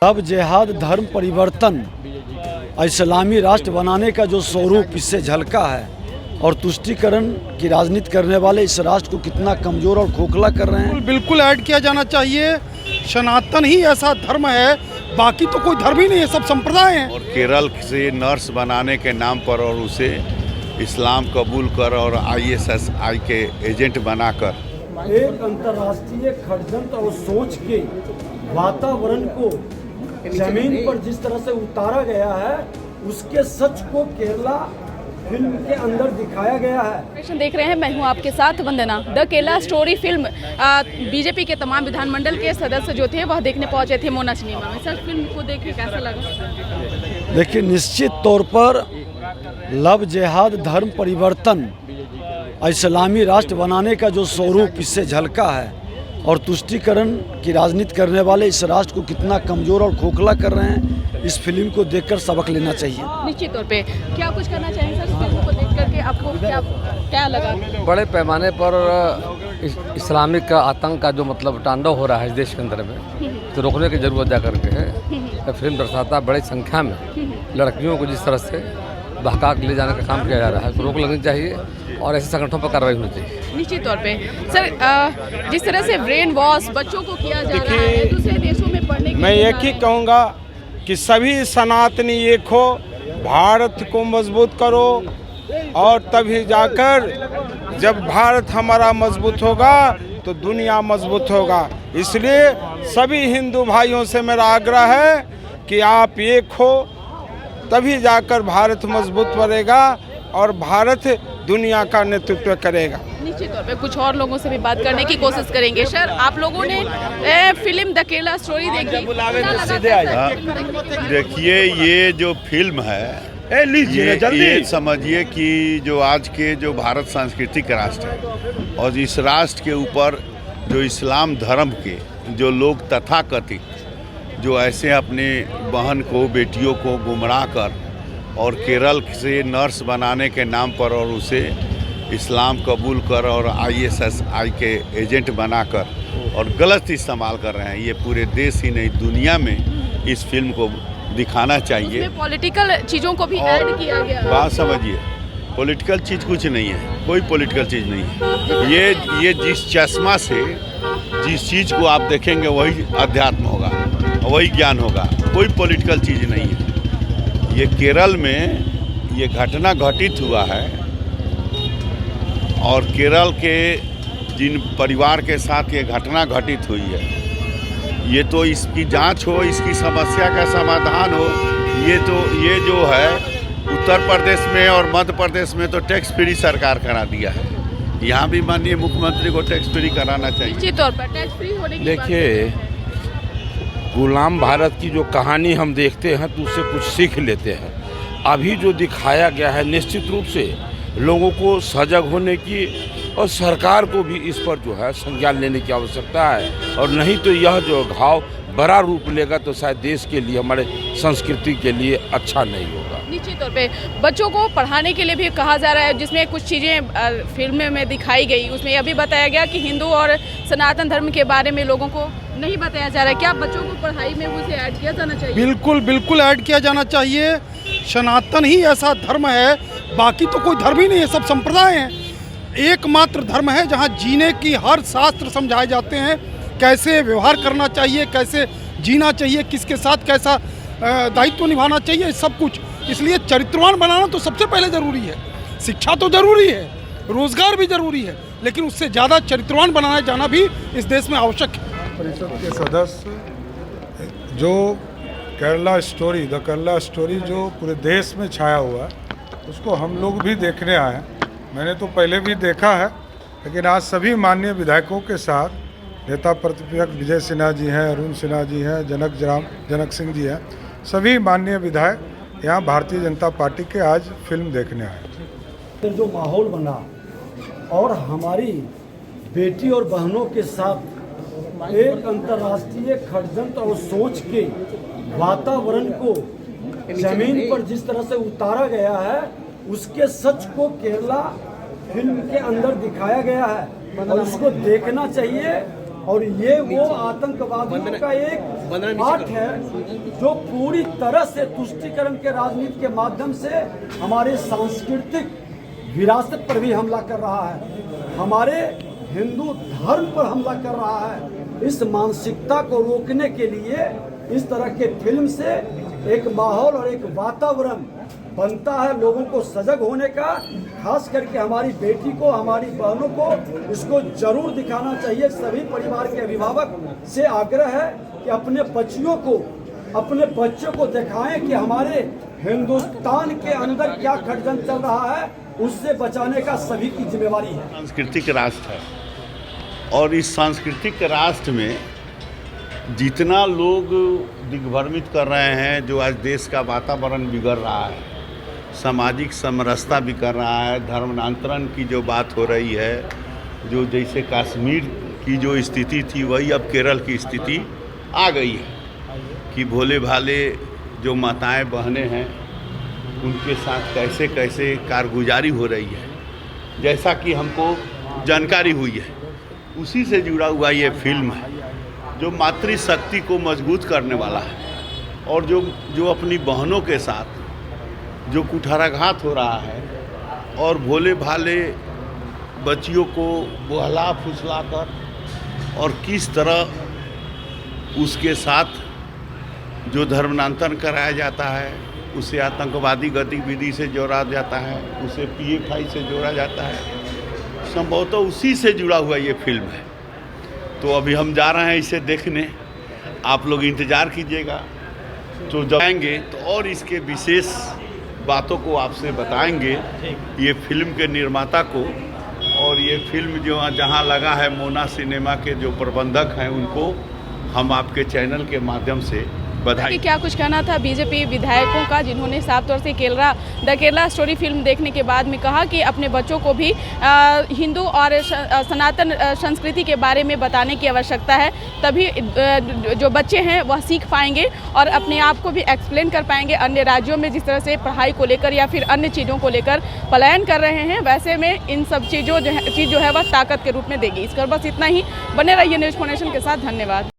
अब जिहाद धर्म परिवर्तन इस्लामी राष्ट्र बनाने का जो स्वरूप इससे झलका है और तुष्टीकरण की राजनीति करने वाले इस राष्ट्र को कितना कमजोर और खोखला कर रहे हैं। बिल्कुल ऐड किया जाना चाहिए। सनातन ही ऐसा धर्म है, बाकी तो कोई धर्म ही नहीं है, सब संप्रदाय हैं। और केरल से नर्स बनाने के नाम पर और उसे इस्लाम कबूल कर और ISSI के एजेंट बनाकर एक अंतर्राष्ट्रीय षड्यंत्र और सोच के वातावरण को जमीन पर जिस तरह से उतारा गया है, उसके सच को केरला फिल्म के अंदर दिखाया गया है। देख रहे हैं, मैं हूं आपके साथ Vandana. The Kerala story film BJP के तमाम विधानमंडल के सदस्य जो थे वह देखने पहुंचे थे मोना सिनेमा में। सर, फिल्म को देख के कैसा लगा? देखिए, निश्चित तौर पर लव जिहाद धर्म परिवर्तन इस्लामी राष्ट्र बनाने का जो स्वरूप इससे झलका है और तुष्टीकरण की राजनीति करने वाले इस राष्ट्र को कितना कमजोर और खोखला कर रहे हैं, इस फिल्म को देखकर सबक लेना चाहिए। निश्चित तौर पे क्या कुछ करना चाहिए सर? फिल्म को देख करके आपको क्या लगा? बड़े पैमाने पर इस्लामिक का आतंक का जो तांडव हो रहा है इस देश के अंदर में, तो रोकने की जरूरत जा करके है। फिल्म दर्शाता बड़ी संख्या में लड़कियों को जिस तरह से बहका के ले जाने का काम किया जा रहा है, तो रोक लगनी चाहिए और ऐसे संगठनों पर कार्रवाई होनी चाहिए। निश्चित तौर पे सर, जिस तरह से ब्रेन वॉश बच्चों को किया जा रहा है दूसरे देशों में पढ़ने के लिए, मैं एक ही कहूँगा कि सभी सनातनी एक हो, भारत को मजबूत करो और तभी जाकर जब भारत हमारा मजबूत होगा तो दुनिया मजबूत होगा। इसलिए सभी हिंदू भाइयों से मेरा आग्रह है कि आप एक हो, तभी जाकर भारत मजबूत बनेगा और भारत दुनिया का नेतृत्व करेगा। निश्चित तौर पे कुछ और लोगों से भी बात करने की कोशिश करेंगे। सर, आप लोगों ने फिल्म द केरला स्टोरी देखी? देखिए, ये जो फिल्म है ये समझिए कि जो आज के जो भारत सांस्कृतिक राष्ट्र है और इस राष्ट्र के ऊपर जो इस्लाम धर्म के जो लोग तथाकथित जो ऐसे अपने बहन को बेटियों को गुमराह कर और केरल से नर्स बनाने के नाम पर और उसे इस्लाम कबूल कर और ISSI के एजेंट बनाकर और गलत इस्तेमाल कर रहे हैं, ये पूरे देश ही नहीं दुनिया में इस फिल्म को दिखाना चाहिए। उसमें पॉलिटिकल चीज़ों को भी ऐड किया गया। बात समझिए, पॉलिटिकल चीज़ कुछ नहीं है, कोई पॉलिटिकल चीज़ नहीं है। ये जिस चश्मा से जिस चीज़ को आप देखेंगे वही अध्यात्म होगा, वही ज्ञान होगा, कोई पॉलिटिकल चीज़ नहीं है। ये केरल में ये घटना घटित हुआ है और केरल के जिन परिवार के साथ ये घटना घटित हुई है, ये तो इसकी जांच हो, इसकी समस्या का समाधान हो। ये जो है उत्तर प्रदेश में और मध्य प्रदेश में तो टैक्स फ्री सरकार करा दिया है, यहाँ भी माननीय मुख्यमंत्री को टैक्स फ्री कराना चाहिए। निश्चित तौर पर टैक्स फ्री होने की देखिए, गुलाम भारत की जो कहानी हम देखते हैं तो उससे कुछ सीख लेते हैं। अभी जो दिखाया गया है, निश्चित रूप से लोगों को सजग होने की और सरकार को भी इस पर जो है संज्ञान लेने की आवश्यकता है, और नहीं तो यह जो घाव बड़ा रूप लेगा तो शायद देश के लिए, हमारे संस्कृति के लिए अच्छा नहीं होगा। निश्चित तौर पे बच्चों को पढ़ाने के लिए भी कहा जा रहा है, जिसमें कुछ चीज़ें फिल्म में दिखाई गई, उसमें यह भी बताया गया कि हिंदू और सनातन धर्म के बारे में लोगों को नहीं बताया जा रहा है। क्या बच्चों को पढ़ाई में उसे ऐड किया जाना चाहिए? बिल्कुल ऐड किया जाना चाहिए। सनातन ही ऐसा धर्म है, बाकी तो कोई धर्म ही नहीं है, सब संप्रदाय हैं। एकमात्र धर्म है जहाँ जीने की हर शास्त्र समझाए जाते हैं, कैसे व्यवहार करना चाहिए, कैसे जीना चाहिए, किसके साथ कैसा दायित्व निभाना चाहिए, सब कुछ। इसलिए चरित्रवान बनाना तो सबसे पहले ज़रूरी है। शिक्षा तो ज़रूरी है, रोज़गार भी ज़रूरी है, लेकिन उससे ज़्यादा चरित्रवान बनाया जाना भी इस देश में आवश्यक है। परिषद के सदस्य जो द केरला स्टोरी जो पूरे देश में छाया हुआ है, उसको हम लोग भी देखने आए हैं। मैंने तो पहले भी देखा है, लेकिन आज सभी माननीय विधायकों के साथ नेता प्रतिपक्ष विजय सिन्हा जी हैं, अरुण सिन्हा जी हैं, जनक सिंह जी हैं, सभी माननीय विधायक यहाँ भारतीय जनता पार्टी के आज फिल्म देखने आए। जो माहौल बना और हमारी बेटी और बहनों के साथ एक अंतर्राष्ट्रीय षड्यंत्र और सोच के वातावरण को जमीन पर जिस तरह से उतारा गया है, उसके सच को केरला फिल्म के अंदर दिखाया गया है और उसको देखना चाहिए और ये वो आतंकवादियों का एक आर्ट है जो पूरी तरह से तुष्टीकरण के राजनीति के माध्यम से हमारे सांस्कृतिक विरासत पर भी हमला कर रहा है, हमारे हिंदू धर्म पर हमला कर रहा है। इस मानसिकता को रोकने के लिए इस तरह के फिल्म से एक माहौल और एक वातावरण बनता है लोगों को सजग होने का। खास करके हमारी बेटी को, हमारी बहनों को इसको जरूर दिखाना चाहिए। सभी परिवार के अभिभावक से आग्रह है कि अपने बच्चों को दिखाएं कि हमारे हिंदुस्तान के अंदर क्या षड्यंत्र चल रहा है, उससे बचाने का सभी की जिम्मेवारी है। सांस्कृतिक राष्ट्र है और इस सांस्कृतिक राष्ट्र में जितना लोग दिग्भ्रमित कर रहे हैं, जो आज देश का वातावरण बिगड़ रहा है, सामाजिक समरसता भी कर रहा है, धर्मांतरण की जो बात हो रही है, जो जैसे कश्मीर की जो स्थिति थी वही अब केरल की स्थिति आ गई है कि भोले भाले जो माताएं बहनें हैं उनके साथ कैसे कैसे कारगुजारी हो रही है, जैसा कि हमको जानकारी हुई है। उसी से जुड़ा हुआ ये फिल्म है जो मातृशक्ति को मजबूत करने वाला है और जो अपनी बहनों के साथ जो कुठाराघात हो रहा है और भोले भाले बच्चियों को बहला फुसला कर और किस तरह उसके साथ जो धर्मांतरण कराया जाता है, उसे आतंकवादी गतिविधि से जोड़ा जाता है, उसे PFI से जोड़ा जाता है, संभवतः उसी से जुड़ा हुआ ये फिल्म है। तो अभी हम जा रहे हैं इसे देखने, आप लोग इंतज़ार कीजिएगा। तो जब आएंगे तो और इसके विशेष बातों को आपसे बताएंगे, ये फिल्म के निर्माता को, और ये फिल्म जो जहाँ लगा है मोना सिनेमा के जो प्रबंधक हैं उनको हम आपके चैनल के माध्यम से बधाई। क्या कुछ कहना था बीजेपी विधायकों का, जिन्होंने साफ तौर से द केरला स्टोरी फिल्म देखने के बाद में कहा कि अपने बच्चों को भी हिंदू और सनातन संस्कृति के बारे में बताने की आवश्यकता है, तभी जो बच्चे हैं वह सीख पाएंगे और अपने आप को भी एक्सप्लेन कर पाएंगे। अन्य राज्यों में जिस तरह से पढ़ाई को लेकर या फिर अन्य चीज़ों को लेकर पलायन कर रहे हैं, वैसे में इन सब चीज़ जो है वह ताकत के रूप में देगी। इस पर बस इतना ही। बने रहिए न्यूज़ फाउंडेशन के साथ। धन्यवाद।